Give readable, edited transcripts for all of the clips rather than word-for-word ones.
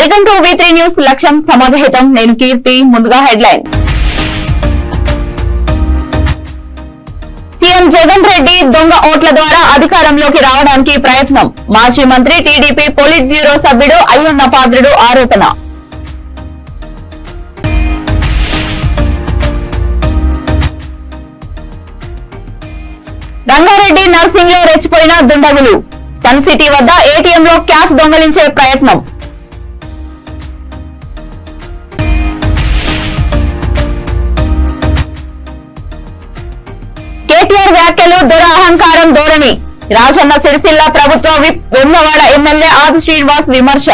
Welcome to V3 news. లక్ష్యం సమాజహితం. నేను కీర్తి. ముందుగా హెడ్లైన్. సీఎం జగన్ రెడ్డి దొంగ ఓట్ల ద్వారా అధికారంలోకి రావడానికి ప్రయత్నం. మాజీ మంత్రి టీడీపీ పొలిట్ బ్యూరో సభ్యుడు అయ్యన్న పాత్రుడు ఆరోపణ. రంగారెడ్డి నర్సింగ్ లో రెచ్చిపోయిన దుండగులు. సన్ సిటీ వద్ద ఏటీఎంలో క్యాష్ దొంగలించే ప్రయత్నం. కేటీఆర్ వ్యాఖ్యలు దురహంకారం ధోరణి. రాజన్న సిరిసిల్ల ప్రభుత్వ విప్ వెమ్లవాడ ఎమ్మెల్యే ఆది శ్రీనివాస్ విమర్శ.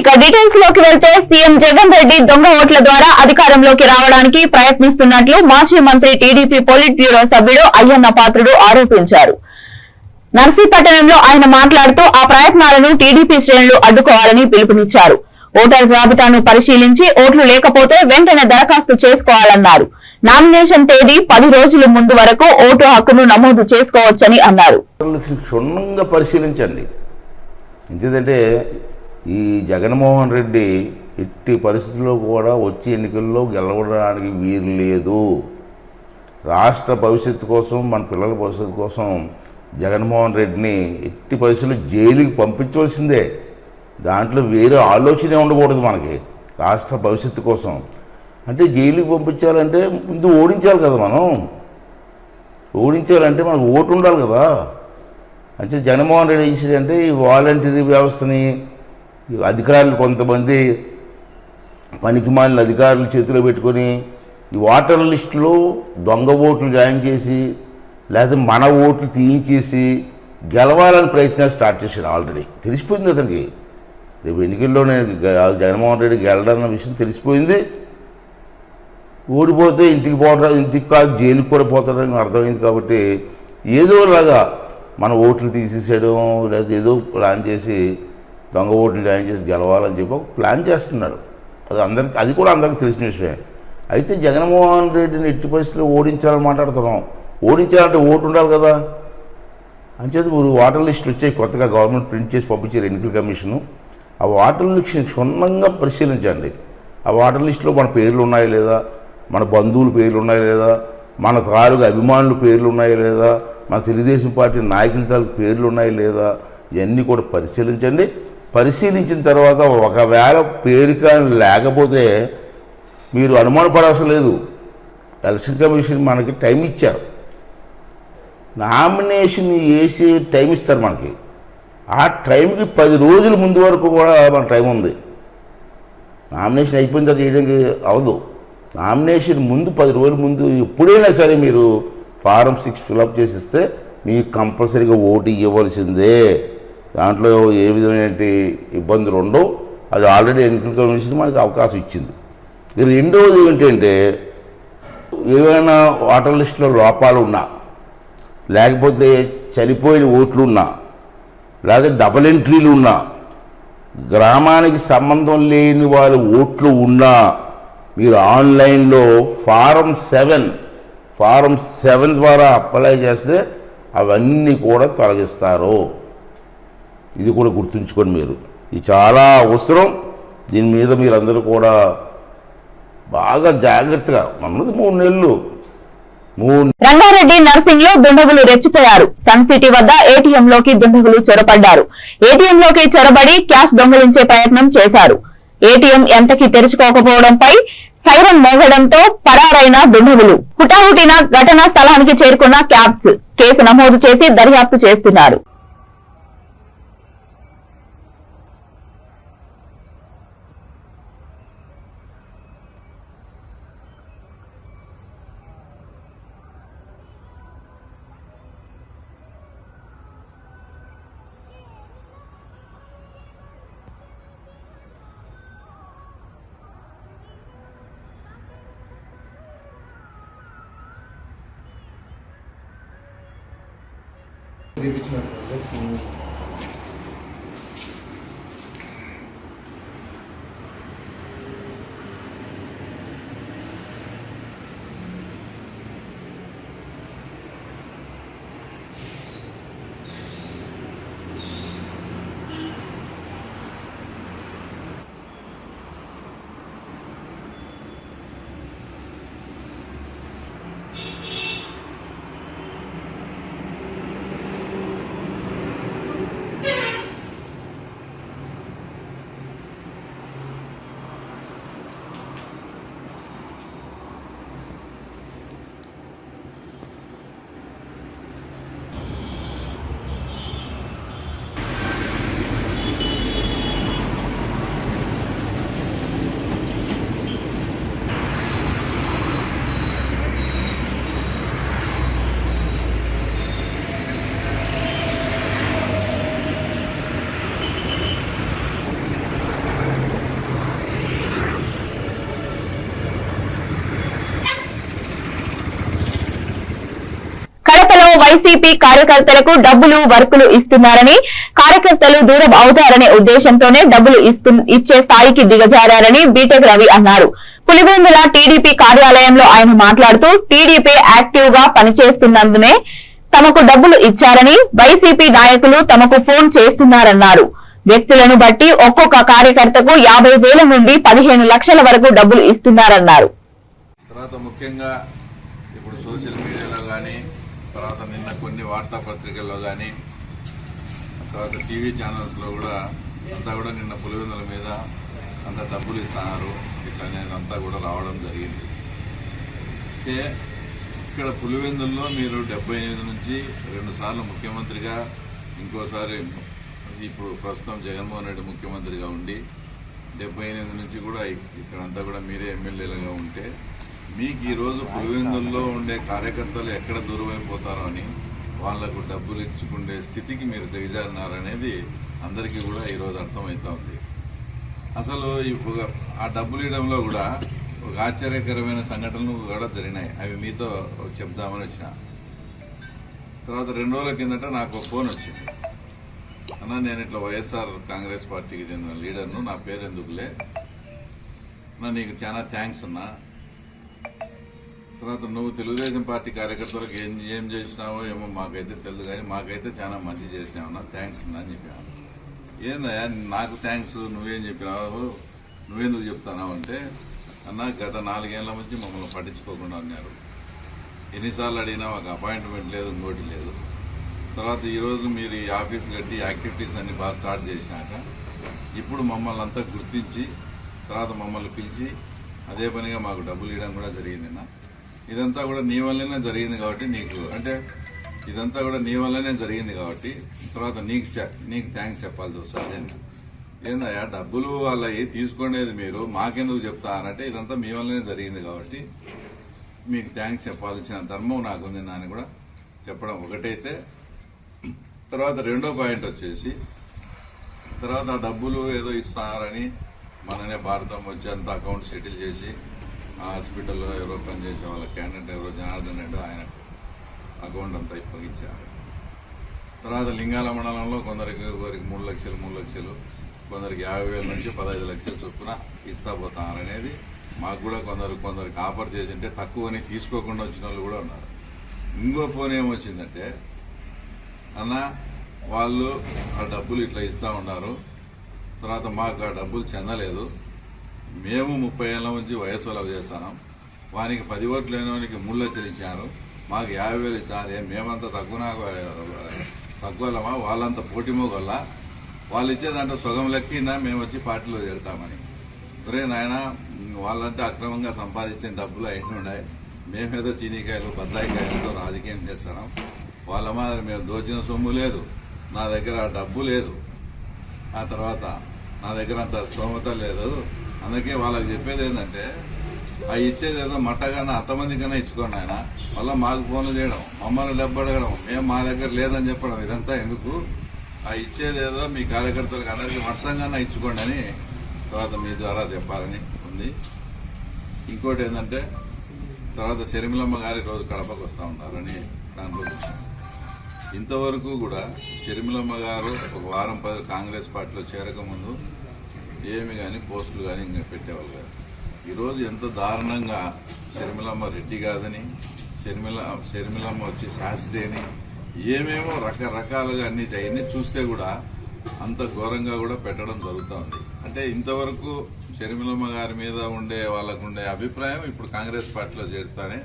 ఇక డీటెయిల్స్ లోకి వెళ్తే సీఎం జగన్ రెడ్డి దొంగ ఓట్ల ద్వారా అధికారంలోకి రావడానికి ప్రయత్నిస్తున్నట్లు మాజీ మంత్రి టీడీపీ పొలిట్ బ్యూరో సభ్యుడు అయ్యన్న పాత్రుడు ఆరోపించారు. నర్సీపట్టణంలో ఆయన మాట్లాడుతూ ఆ ప్రయత్నాలను టీడీపీ శ్రేణులు అడ్డుకోవాలని పిలుపునిచ్చారు. ఓటర్ జాబితాను పరిశీలించి ఓట్లు లేకపోతే వెంటనే దరఖాస్తు చేసుకోవాలన్నారు. నామినేషన్ తేదీ 10 రోజుల ముందు వరకు ఓటు హక్కును నమోదు చేసుకోవచ్చని అన్నారు. క్షుణ్ణంగా పరిశీలించండి. ఎందుకంటే ఈ జగన్మోహన్ రెడ్డి ఎట్టి పరిస్థితుల్లో కూడా వచ్చే ఎన్నికల్లో గెలవడానికి వీలు లేదు. రాష్ట్ర భవిష్యత్తు కోసం, మన పిల్లల భవిష్యత్తు కోసం జగన్మోహన్ రెడ్డిని ఎట్టి పరిస్థితుల్లో జైలుకి పంపించవలసిందే. దాంట్లో వేరే ఆలోచనే ఉండకూడదు. మనకి రాష్ట్ర భవిష్యత్తు కోసం అంటే జైలుకి పంపించాలంటే ముందు ఓడించాలి కదా. మనం ఓడించాలంటే మనకు ఓటు ఉండాలి కదా. అంటే జగన్మోహన్ రెడ్డి చేసేదంటే ఈ వాలంటీరీ వ్యవస్థని అధికారులు కొంతమంది పనికిమాలిన అధికారులు చేతిలో పెట్టుకొని ఈ ఓటర్ లిస్టులో దొంగ ఓట్లు జాయిన్ చేసి లేకపోతే మన ఓట్లు తీయించేసి గెలవాలని ప్రయత్నాలు స్టార్ట్ చేశాడు. ఆల్రెడీ తెలిసిపోయింది అతనికి. రేపు ఎన్నికల్లో నేను జగన్మోహన్ రెడ్డి గెలడన్న విషయం తెలిసిపోయింది. ఓడిపోతే ఇంటికి కాదు జైలుకి కూడా పోతాడని అర్థమైంది. కాబట్టి ఏదోలాగా మన ఓట్లు తీసేసేయడం లేదా ఏదో ప్లాన్ చేసి దొంగ ఓట్లు జాయిన్ చేసి గెలవాలని చెప్పి ఒక ప్లాన్ చేస్తున్నాడు. అది కూడా అందరికీ తెలిసిన విషయమే. అయితే జగన్మోహన్ రెడ్డిని ఎట్టి పరిస్థితుల్లో ఓడించాలని మాట్లాడుతున్నాం. ఓడించాలంటే ఓటు ఉండాలి కదా. అంచేది ఓటర్ లిస్టులు వచ్చాయి కొత్తగా గవర్నమెంట్ ప్రింట్ చేసి పంపించారు ఎన్నికల కమిషను. ఆ ఓటర్ లిస్టుని క్షుణ్ణంగా పరిశీలించండి. ఆ ఓటర్ లిస్టులో మన పేర్లు ఉన్నాయా లేదా, మన బంధువుల పేర్లు ఉన్నాయా లేదా, మన తాలూకు అభిమానుల పేర్లు ఉన్నాయా లేదా, మన తెలుగుదేశం పార్టీ నాయకుల తాలూకు పేర్లు ఉన్నాయా లేదా, ఇవన్నీ కూడా పరిశీలించండి. పరిశీలించిన తర్వాత ఒకవేళ పేరు కానీ లేకపోతే మీరు అనుమానపడవలసిన లేదు. ఎలక్షన్ కమిషన్ మనకి టైం ఇచ్చారు. నామినేషన్ వేసి టైం ఇస్తారు మనకి. ఆ టైంకి 10 రోజుల ముందు వరకు కూడా మన టైం ఉంది. నామినేషన్ అయిపోయిన తర్వాత చేయడానికి అవదు. నామినేషన్ ముందు 10 రోజుల ముందు ఎప్పుడైనా సరే మీరు ఫారం 6 ఫిలప్ చేసిస్తే మీకు కంపల్సరీగా ఓటు ఇవ్వవలసిందే. దాంట్లో ఏ విధమైన ఇబ్బందులు ఉండవు. అది ఆల్రెడీ ఎన్నికల కమిషన్ మనకి అవకాశం ఇచ్చింది. ఇది రెండవది ఏంటంటే ఏవైనా ఓటర్ లిస్టులో లోపాలు ఉన్నా, లేకపోతే చనిపోయిన ఓట్లు ఉన్నా, లేదా డబుల్ ఎంట్రీలు ఉన్నా, గ్రామానికి సంబంధం లేని వాళ్ళ ఓట్లు ఉన్నా మీరు ఆన్లైన్లో ఫారం 7 ద్వారా అప్లై చేస్తే అవన్నీ కూడా తొలగిస్తారు. ఇది కూడా గుర్తుంచుకోండి మీరు. ఇది చాలా అవసరం. దీని మీద మీరందరూ కూడా బాగా జాగ్రత్తగా. మనది 3 నెలలు. రంగారెడ్డి నర్సింగ్ లో దుండగులు రెచ్చిపోయారు. సన్ సిటీ వద్ద ఏటీఎంలోకి దుండగులు చొరబడ్డారు. ఏటీఎంలోకి చొరబడి క్యాష్ దొంగలించే ప్రయత్నం చేశారు. ఏటీఎం ఎంతకీ తెరుచుకోకపోవడంపై సైరన్ మోగడంతో పరారైన దుండగులు. హుటాహుటిన ఘటనా స్థలానికి చేరుకున్న క్యాబ్స్ కేసు నమోదు చేసి దర్యాప్తు చేస్తున్నారు. వైసీపీ కార్యకర్తలకు డబ్బులు వర్కులు ఇస్తున్నారని, కార్యకర్తలు దూరం అవుతారనే ఉద్దేశంతోనే డబ్బులు ఇచ్చే స్థాయికి దిగజారని బీటెక్ రవి అన్నారు. పులివెందుల టీడీపీ కార్యాలయంలో ఆయన మాట్లాడుతూ టీడీపీ యాక్టివ్ గా పనిచేస్తున్నందునే తమకు డబ్బులు ఇచ్చారని, వైసీపీ నాయకులు తమకు ఫోన్ చేస్తున్నారన్నారు. వ్యక్తులను బట్టి ఒక్కొక్క కార్యకర్తకు 50,000 నుండి 15 లక్షల వరకు డబ్బులు ఇస్తున్నారన్నారు. తర్వాత ముఖ్యంగా ఇప్పుడు సోషల్ మీడియాలో కానీ, తర్వాత నిన్న కొన్ని వార్తాపత్రికల్లో కానీ, తర్వాత టీవీ ఛానల్స్లో కూడా అంతా కూడా నిన్న పులివెందుల మీద అంత డబ్బులు ఇస్తున్నారు ఇట్లా అనేది అంతా కూడా రావడం జరిగింది. అంటే ఇక్కడ పులివెందుల్లో మీరు 78 నుంచి 2 సార్లు ముఖ్యమంత్రిగా, ఇంకోసారి ఇప్పుడు ప్రస్తుతం జగన్మోహన్ రెడ్డి ముఖ్యమంత్రిగా ఉండి 78 నుంచి కూడా ఇక్కడంతా కూడా మీరే ఎమ్మెల్యేలుగా ఉంటే మీకు ఈరోజు పులివెందుల్లో ఉండే కార్యకర్తలు ఎక్కడ దూరమైపోతారో అని వాళ్లకు డబ్బులు ఇచ్చుకునే స్థితికి మీరు దిగజారినారనేది అందరికీ కూడా ఈరోజు అర్థమవుతా ఉంది. అసలు ఆ డబ్బులు ఇవ్వడంలో కూడా ఒక ఆశ్చర్యకరమైన సంఘటనలు కూడా జరిగినాయి. అవి మీతో చెప్దామని వచ్చిన. తర్వాత 2 రోజుల కిందట నాకు ఫోన్ వచ్చింది. అన్నా, నేను ఇట్లా వైఎస్ఆర్ కాంగ్రెస్ పార్టీకి చెందిన లీడర్ను, నా పేరు ఎందుకులే, నీకు చాలా థ్యాంక్స్ అన్నా. తర్వాత నువ్వు తెలుగుదేశం పార్టీ కార్యకర్తలకు ఏం చేసినావో ఏమో మాకైతే తెలియదు, కానీ మాకైతే చాలా మంచి చేసినావన్నా, థ్యాంక్స్ అన్నా అని చెప్పాను. ఏందయ్యా నాకు థ్యాంక్స్, నువ్వేం చెప్పినావు, నువ్వెందుకు చెప్తున్నావు అంటే, అన్న గత 4 ఏళ్ల నుంచి మమ్మల్ని పట్టించుకోకుండా ఉన్నారు. ఎన్నిసార్లు అడిగినా ఒక అపాయింట్మెంట్ లేదు, ఇంకోటి లేదు. తర్వాత ఈరోజు మీరు ఈ ఆఫీస్ కట్టి యాక్టివిటీస్ అన్ని బాగా స్టార్ట్ చేసినాక ఇప్పుడు మమ్మల్ని అంతా గుర్తించి తర్వాత మమ్మల్ని పిలిచి అదే పనిగా మాకు డబ్బులు ఇవ్వడం కూడా జరిగిందన్న. ఇదంతా కూడా నీ వల్లనే జరిగింది కాబట్టి ఇదంతా కూడా నీ వల్లనే జరిగింది కాబట్టి తర్వాత నీకు థ్యాంక్స్ చెప్పాల్సి వస్తుంది. ఏందయ్యా డబ్బులు వాళ్ళవి తీసుకునేది మీరు, మాకెందుకు చెప్తా అనంటే ఇదంతా మీ వల్లనే జరిగింది కాబట్టి మీకు థ్యాంక్స్ చెప్పాల్సిన ధర్మం నాకుంది అని కూడా చెప్పడం ఒకటైతే. తర్వాత 2వ పాయింట్ వచ్చేసి, తర్వాత ఆ డబ్బులు ఏదో ఇస్తారని మననే భారతం వచ్చి అంత అకౌంట్ సెటిల్ చేసి ఆ హాస్పిటల్లో ఎవరో పనిచేసే వాళ్ళ క్యాండిడేట్ ఎవరో జనార్దన్ రెడ్డి ఆయన అకౌంట్ అంతా ఇప్పగించారు. తర్వాత లింగాల మండలంలో ఒకరికి 3 లక్షలు, కొందరికి 50,000 నుంచి 15 లక్షలు చొప్పున ఇస్తా పోతారనేది మాకు కూడా కొందరికి ఆఫర్ చేసింటే తక్కువని తీసుకోకుండా వచ్చిన వాళ్ళు కూడా ఉన్నారు. ఇంకో ఫోన్ ఏమొచ్చిందంటే, అన్న వాళ్ళు ఆ డబ్బులు ఇట్లా ఇస్తా ఉన్నారు, తర్వాత మాకు ఆ డబ్బులు చెందలేదు, మేము 30 ఏళ్ల నుంచి వయసు లవ్ చేస్తున్నాం, వానికి 10 ఓట్లు లేనివానికి 3 లక్షలు ఇచ్చారు, మాకు 50,000 ఇచ్చారు, మేమంతా తక్కువలమా, వాళ్ళంతా పోటీమోగొల్ల, వాళ్ళు ఇచ్చేదంటే సగం లెక్కిందా మేము వచ్చి పార్టీలో చేరుతామని. ఒరే నాయన, వాళ్ళంటే అక్రమంగా సంపాదించిన డబ్బులు అయిన ఉన్నాయి, మేమేదో చీనీకాయలు బత్తాయికాయలతో రాజకీయం చేస్తున్నాం, వాళ్ళ మాదిరి మేము దోచిన సొమ్ము లేదు, నా దగ్గర ఆ డబ్బు లేదు, ఆ తర్వాత నా దగ్గర అంత స్తోమత లేదు. అందుకే వాళ్ళకి చెప్పేది ఏంటంటే, ఆ ఇచ్చేది ఏదో మట్టగానే అంతమంది కన్నా ఇచ్చుకోండి ఆయన, మళ్ళీ మాకు ఫోన్లు చేయడం, మమ్మల్ని డబ్బు అడగడం, మేము మా దగ్గర లేదని చెప్పడం, ఇదంతా ఎందుకు? ఆ ఇచ్చేది ఏదో మీ కార్యకర్తలకు అందరికీ వర్షంగానే ఇచ్చుకోండి అని తర్వాత మీ ద్వారా చెప్పాలని ఉంది. ఇంకోటి ఏంటంటే, తర్వాత షర్మిలమ్మ గారి రోజు కడపకు వస్తూ ఉంటారని దాంట్లో చూసాం. ఇంతవరకు కూడా షర్మిలమ్మ గారు ఒక వారం 10 కాంగ్రెస్ పార్టీలో చేరకముందు ఏమి కానీ పోస్టులు కానీ ఇంకా పెట్టేవాళ్ళు కాదు. ఈరోజు ఎంత దారుణంగా షర్మిలమ్మ రెడ్డి కాదని, షర్మిలమ్మ వచ్చి శాస్త్రి అని ఏమేమో రకరకాలుగా అన్ని చూస్తే కూడా అంత ఘోరంగా కూడా పెట్టడం జరుగుతోంది. అంటే ఇంతవరకు షర్మిలమ్మ గారి మీద వాళ్ళకుండే అభిప్రాయం ఇప్పుడు కాంగ్రెస్ పార్టీలో చేస్తానే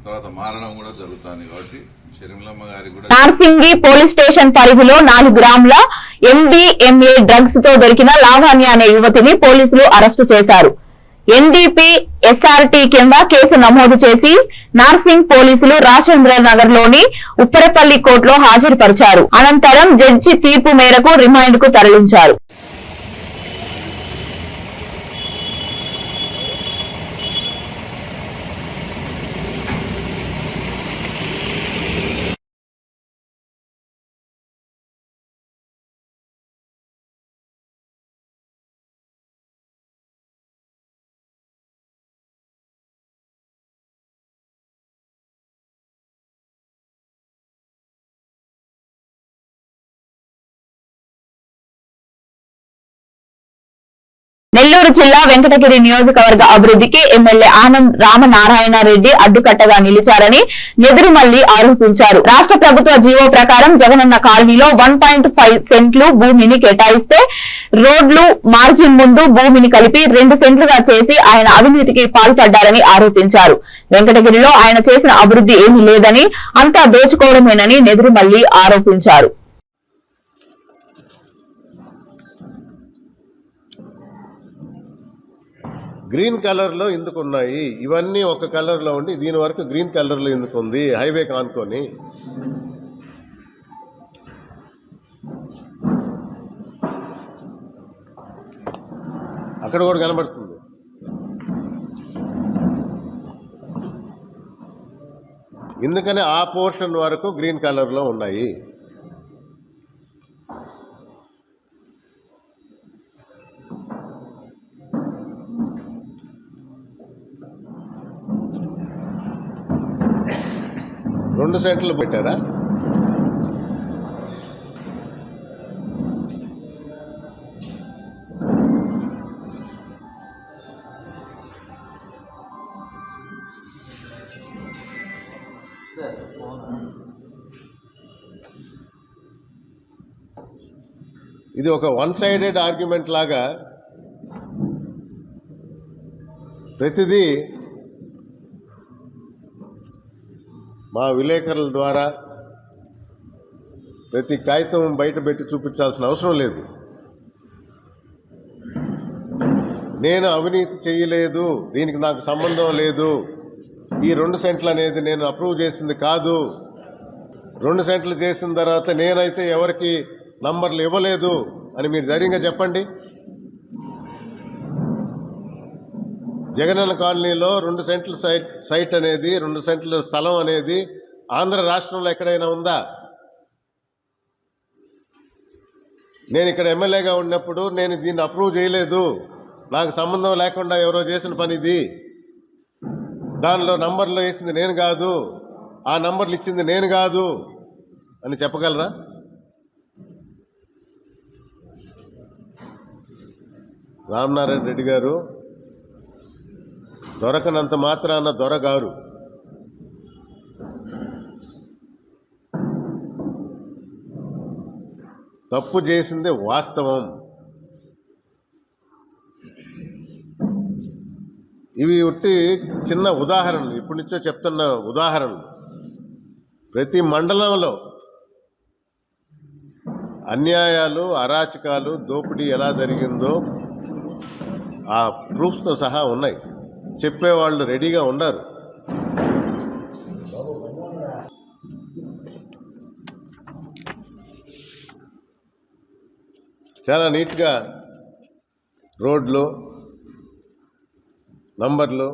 తర్వాత మారడం కూడా జరుగుతుంది. కాబట్టి షర్మిలమ్మ గారి కూడా నార్సింగి పోలీస్ స్టేషన్ పరిధిలో 4 గ్రాముల MDMA డ్రగ్స్ తో దొరికిన లావణ్య అనే యువతిని పోలీసులు అరెస్టు చేశారు. NDP SRT కింద కేసు నమోదు చేసి నార్సింగ్ పోలీసులు రాజేంద్ర నగర్ లోని ఉప్పరపల్లి కోర్టులో హాజరుపరిచారు. అనంతరం జడ్జి తీర్పు మేరకు రిమాండ్ కు తరలించారు. నెల్లూరు జిల్లా వెంకటగిరి నియోజకవర్గ అభివృద్ధికి ఎమ్మెల్యే ఆనం రామనారాయణరెడ్డి అడ్డుకట్టగా నిలిచారని నెదురుమల్లి ఆరోపించారు. రాష్ట్ర ప్రభుత్వ జీవో ప్రకారం జగనన్న కాలనీలో 1.5 సెంట్లు భూమిని కేటాయిస్తే రోడ్లు మార్జిన్ ముందు భూమిని కలిపి 2 సెంట్లుగా చేసి ఆయన అవినీతికి పాల్పడ్డారని ఆరోపించారు. వెంకటగిరిలో ఆయన చేసిన అభివృద్ధి ఏమీ లేదని, అంతా దోచుకోవడమేనని నెదురుమల్లి ఆరోపించారు. గ్రీన్ కలర్లో ఎందుకు ఉన్నాయి? ఇవన్నీ ఒక కలర్లో ఉండి దీని వరకు గ్రీన్ కలర్లో ఎందుకు ఉంది? హైవే కానుకొని అక్కడ కూడా కనబడుతుంది. ఎందుకని ఆ పోర్షన్ వరకు గ్రీన్ కలర్లో ఉన్నాయి. రెండు సెంట్లు పెట్టారా? ఇది ఒక వన్ సైడెడ్ ఆర్గ్యుమెంట్ లాగా ప్రతిదీ మా విలేకరుల ద్వారా ప్రతి కాగితం బయట పెట్టి చూపించాల్సిన అవసరం లేదు. నేను అవినీతి చేయలేదు, దీనికి నాకు సంబంధం లేదు, ఈ 2 సెంట్లు అనేది నేను అప్రూవ్ చేసింది కాదు, 2 సెంట్లు చేసిన తర్వాత నేనైతే ఎవరికి నంబర్లు ఇవ్వలేదు అని మీరు ధైర్యంగా చెప్పండి. జగనన్న కాలనీలో 2 సెంట్ల సైట్ అనేది, 2 సెంట్ల స్థలం అనేది ఆంధ్ర రాష్ట్రంలో ఎక్కడైనా ఉందా? నేను ఇక్కడ ఎమ్మెల్యేగా ఉన్నప్పుడు నేను దీన్ని అప్రూవ్ చేయలేదు, నాకు సంబంధం లేకుండా ఎవరో చేసిన పని ఇది, దానిలో నంబర్లు వేసింది నేను కాదు, ఆ నంబర్లు ఇచ్చింది నేను కాదు అని చెప్పగలరా? రామనారాయణ రెడ్డి గారు దొరకనంత మాత్రాన దొరగారు. తప్పు చేసిందే వాస్తవం. ఇవి ఉట్టి చిన్న ఉదాహరణలు, ఇప్పటి నుంచో చెప్తున్న ఉదాహరణలు. ప్రతి మండలంలో అన్యాయాలు, అరాచకాలు, దోపిడీ ఎలా జరిగిందో ఆ ప్రూఫ్స్తో సహా ఉన్నాయి. చెప్పేవాళ్ళు రెడీగా ఉన్నారు. చాలా నీట్గా రోడ్లు, నంబర్లు.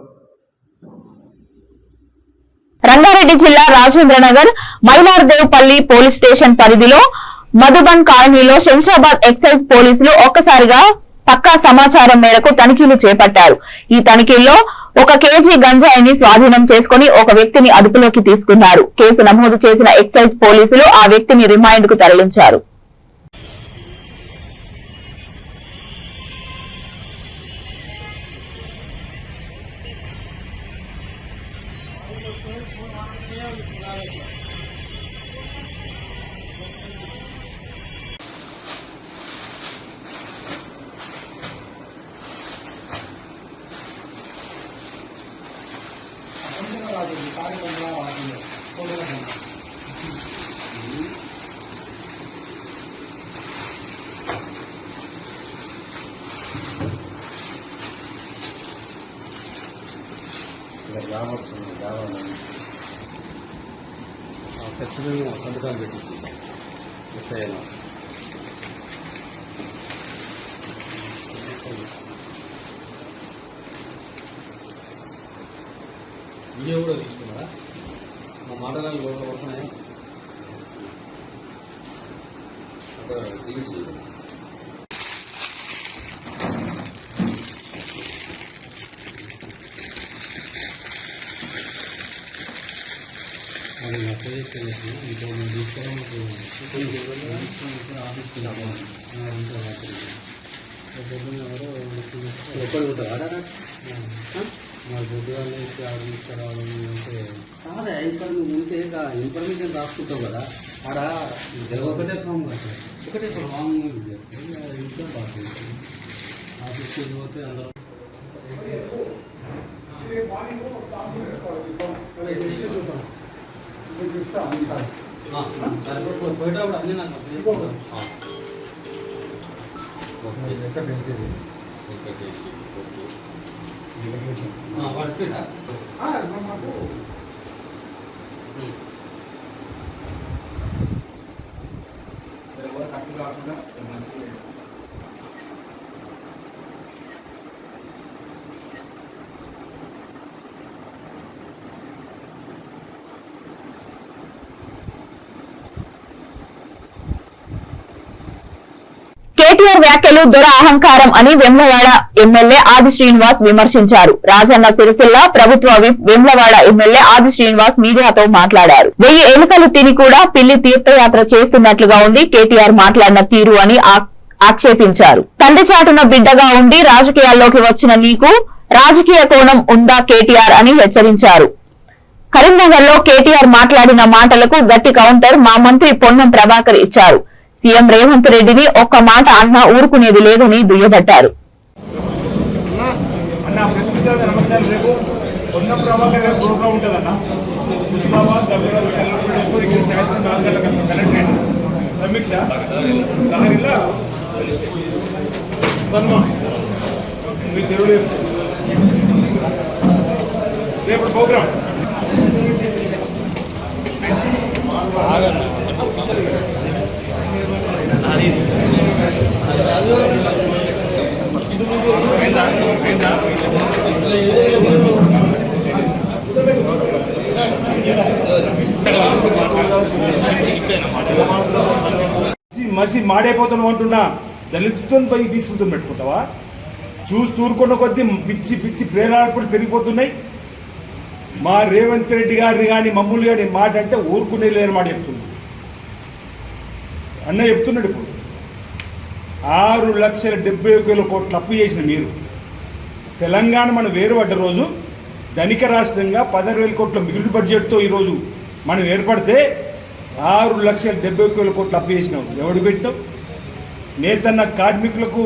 రంగారెడ్డి జిల్లా రాజేంద్రనగర్ మైలార్దేవ్పల్లి పోలీస్ స్టేషన్ పరిధిలో మధుబన్ కాలనీలో శంషాబాద్ ఎక్సైజ్ పోలీసులు ఒక్కసారిగా పక్కా సమాచారం మేరకు తనిఖీలు చేపట్టారు. ఈ తనిఖీల్లో 1 కేజీ గంజాయిని స్వాధీనం చేసుకుని ఒక వ్యక్తిని అదుపులోకి తీసుకున్నారు. కేసు నమోదు చేసిన ఎక్సైజ్ పోలీసులు ఆ వ్యక్తిని రిమాండ్ కు తరలించారు. ఖచ్చితంగా సంతకాలు పెట్టింది ఎస్ఐ వీడియో కూడా తీసుకున్నారా? మా మాటలు వస్తున్నాయి అక్కడ డిలీట్ చేయాలి. అది మెసేజ్ ఇంకో తీసుకోవడం ఆఫీస్కి రావాలి ఎవరో ఎక్కడ ఉంటారా మరి పొద్దుగాల తీసుకురావడం అంటే కాదా ఇక్కడ నువ్వు ఉంటే ఇన్ఫర్మేషన్ రాసుకుంటావు కదా ఆడ ఒకటే ఫామ్ కదా ఒకటే ఫామ్ ఇంట్లో బాగుంటుంది ఆఫీస్కి పోతే అందరూ పోయేటప్పుడు అన్నీ నాకు పడుతుందా కట్టు కాకుండా మంచిగా కేటీఆర్ వ్యాఖ్యలు దొర అహంకారం అని వేములవాడ ఎమ్మెల్యే ఆది శ్రీనివాస్ విమర్శించారు. రాజన్న సిరిసిల్ల ప్రభుత్వ విప్ వేములవాడ ఎమ్మెల్యే ఆది శ్రీనివాస్ మీడియాతో మాట్లాడారు. 1000 ఎలుకలు తిని కూడా పిల్లి తీర్థయాత్ర చేస్తున్నట్లుగా ఉంది కేటీఆర్ మాట్లాడిన తీరు అని ఆక్షేపించారు. తండ్రి చాటున బిడ్డగా ఉండి రాజకీయాల్లోకి వచ్చిన నీకు రాజకీయ కోణం ఉందా కేటీఆర్ అని హెచ్చరించారు. కరీంనగర్ లో కేటీఆర్ మాట్లాడిన మాటలకు గట్టి కౌంటర్ మా మంత్రి పొన్నం ప్రభాకర్ ఇచ్చారు. సీఎం రేవంత్ రెడ్డిని ఒక్క మాట అన్నా ఊరుకునేది లేదని దుయ్యబట్టారు. నమస్కారం. రేపు పొన్నం ప్రభాకర్ గారి ప్రోగ్రాం ఉంటుందన్న ముస్తాబాద్ సాయంత్రం 4 గంటలకు కలెక్టరేట్ సమీక్ష దారిలో మీ తెలుగు రేపు ప్రోగ్రాం మసి మాడైపోతాను అంటున్నా దళితుతో పోయి బీసులతో పెట్టుకుంటావా? చూస్తూరుకున్న కొద్దీ పిచ్చి పిచ్చి ప్రేరార్పణలు పెరిగిపోతున్నాయి. మా రేవంత్ రెడ్డి గారిని కానీ మమ్మల్ని కానీ మాట అంటే ఊరుకునే లేని మాట చెప్తున్నాడు. అన్న చెప్తున్నాడు ఇప్పుడు 6,70,000 కోట్లు అప్పు చేసిన మీరు తెలంగాణ మనం వేరుపడ్డ రోజు ధనిక రాష్ట్రంగా 16,000 కోట్ల మిగులు బడ్జెట్తో ఈరోజు మనం ఏర్పడితే 6,70,000 కోట్లు అప్పు చేసినాం. ఎవడు పెట్టినాం? నేతన్న కార్మికులకు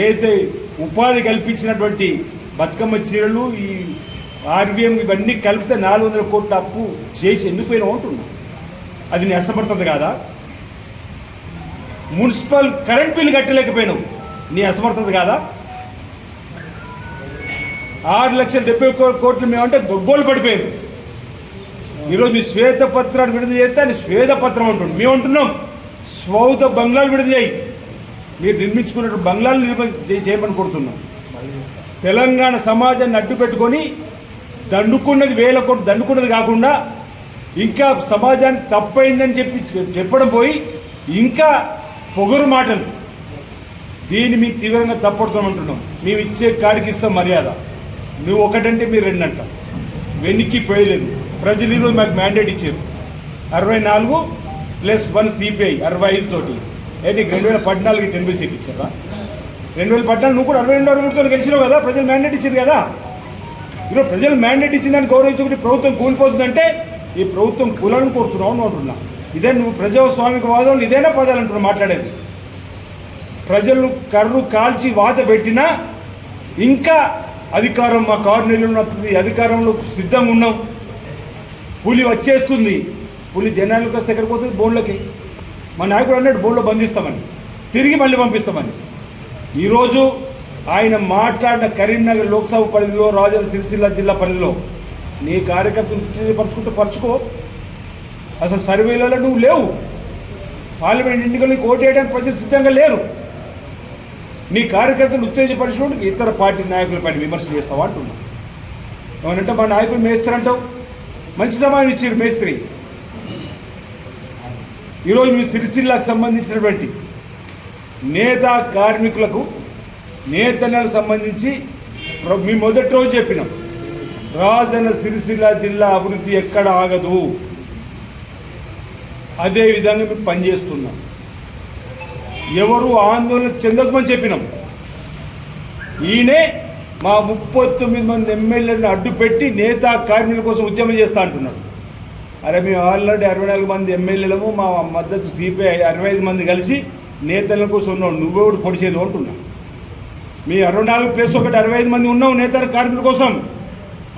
ఏదైతే ఉపాధి కల్పించినటువంటి బతుకమ్మ చీరలు ఈ ఆర్వీఎం ఇవన్నీ కలిపితే 400 కోట్ల అప్పు చేసి ఎందుకు పోయినా ఉంటున్నా? అది నీ అసమర్థత కాదా? మున్సిపల్ కరెంట్ బిల్లు కట్టలేకపోయినావు, నీ అసమర్థత కాదా? 6,70,000 కోట్లు మేమంటే గొగ్గోలు పడిపోయారు. ఈరోజు మీ శ్వేతపత్రాన్ని విడుదల చేస్తే అని శ్వేతపత్రం అంటుండు. మేము అంటున్నాం స్వౌత బంగ్లాలు విడుదల చేయి. మీరు నిర్మించుకున్నట్టు బంగ్లాలు చేయమని కోరుతున్నాం. తెలంగాణ సమాజాన్ని అడ్డు పెట్టుకొని దండుకున్నది 1000 కోట్లు దండుకున్నది కాకుండా ఇంకా సమాజానికి తప్పైందని చెప్పడం పోయి ఇంకా పొగరు మాటలు. దీన్ని మీకు తీవ్రంగా తప్పడుతామంటున్నాం. మేము ఇచ్చే కాడికి ఇస్తాం మర్యాద. నువ్వు ఒకటంటే మీరు 2 అంటాం. వెనక్కి పోయలేదు. ప్రజలు ఈరోజు మాకు మ్యాండేట్ ఇచ్చారు 64+1 సిపిఐ 65 తోటి. నీకు 2014 10 సీట్ ఇచ్చారా? 2014 నువ్వు కూడా 62 గెలిచినావు కదా. ప్రజలు మ్యాండేట్ ఇచ్చారు కదా. ఈరోజు ప్రజలు మ్యాండేట్ ఇచ్చిందని గౌరవించుకుంటే ప్రభుత్వం కూలిపోతుందంటే ఈ ప్రభుత్వం కూలాలను కోరుతున్నావు అని అంటున్నా. ఇదే నువ్వు ప్రజాస్వామిక వాదం ఇదేనా పదాలు అంటున్నావు మాట్లాడేది? ప్రజలు కర్రు కాల్చి వాత పెట్టినా ఇంకా అధికారం మా 6 నెలలు వస్తుంది, అధికారంలో సిద్ధంగా ఉన్నాం, పులి వచ్చేస్తుంది. పులి జనాలకు వస్తే ఎక్కడికి పోతుంది? బోన్లకి. మా నాయకుడు అన్నాడు బోన్లో బంధిస్తామని, తిరిగి మళ్ళీ పంపిస్తామని. ఈరోజు ఆయన మాట్లాడిన కరీంనగర్ లోక్సభ పరిధిలో రాజన్న సిరిసిల్ల జిల్లా పరిధిలో నీ కార్యకర్తలు పరుచుకుంటూ పరుచుకో. అసలు సర్వేలలో నువ్వు లేవు. పార్లమెంట్ ఎన్నికలకు ఓటు వేయడానికి ప్రజలు సిద్ధంగా లేరు. నీ కార్యకర్తలు ఉత్తేజపరిచినప్పుడు ఇతర పార్టీ నాయకుల పైన విమర్శ చేస్తావా అంటున్నా. ఏమనంటే మా నాయకులు మేస్తారంటావు. మంచి సమాధానం ఇచ్చారు మేస్త్రి. ఈరోజు మీ సిరిసిల్లాకు సంబంధించినటువంటి నేత కార్మికులకు నేతన్నలకు సంబంధించి మీ మొదటి రోజు చెప్పినాం రాజన్న సిరిసిల్ల జిల్లా అభివృద్ధి ఎక్కడ ఆగదు. అదేవిధంగా మేము పనిచేస్తున్నాం. ఎవరు ఆందోళన చెందకమని చెప్పినాం. ఈయనే మా 39 మంది ఎమ్మెల్యేలను అడ్డుపెట్టి నేతా కార్మికుల కోసం ఉద్యమం చేస్తా అంటున్నారు. అరే మేము ఆల్రెడీ 64 మంది ఎమ్మెల్యేలము మా మద్దతు సిపిఐ 65 మంది కలిసి నేతల కోసం ఉన్నాం, నువ్వెవడు పొడిచేది అంటున్నా. మీ 64 ప్లస్ ఒకటి 65 మంది ఉన్నాం నేతల కార్మికుల కోసం.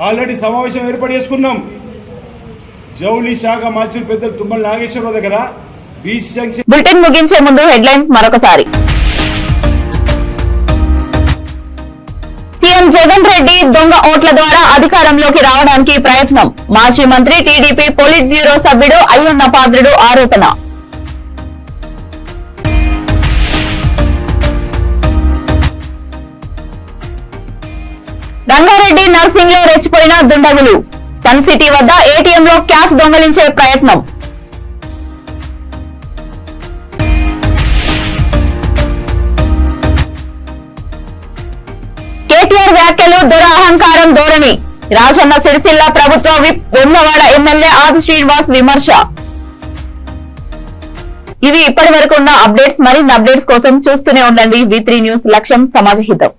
ఆల్రెడీ సమావేశం ఏర్పాటు చేసుకున్నాం. జౌలి శాఖ మాచూరు పెద్దలు తుమ్మల నాగేశ్వరరావు దగ్గర బీసీ సంక్షేమ. బులెటిన్ ముగించే ముందు హెడ్లైన్స్ మరొకసారి. సీఎం జగన్ రెడ్డి దొంగ ఓట్ల ద్వారా అధికారంలోకి రావడానికి ప్రయత్నం. మాజీ మంత్రి టీడీపీ పోలిట్ బ్యూరో సభ్యుడు అయ్యన్న పాత్రుడు ఆరోపణ. రంగారెడ్డి నర్సింగ్ లో రెచ్చిపోయిన దుండగులు. సన్ సిటీ వద్ద ఏటీఎం లో క్యాష్ దొంగలించే ప్రయత్నం. కేటీఆర్ వ్యాఖ్యలు దురహంకారం ధోరణి. రాజన్న సిరిసిల్ల ప్రభుత్వ విప్ వెమ్మవాడ ఎమ్మెల్యే ఆది శ్రీనివాస్ విమర్శ. ఇవి ఇప్పటి వరకు ఉన్న అప్డేట్స్. మరిన్ని అప్డేట్స్ కోసం చూస్తూనే ఉండండి V3 న్యూస్. లక్ష్యం సమాజ హితం.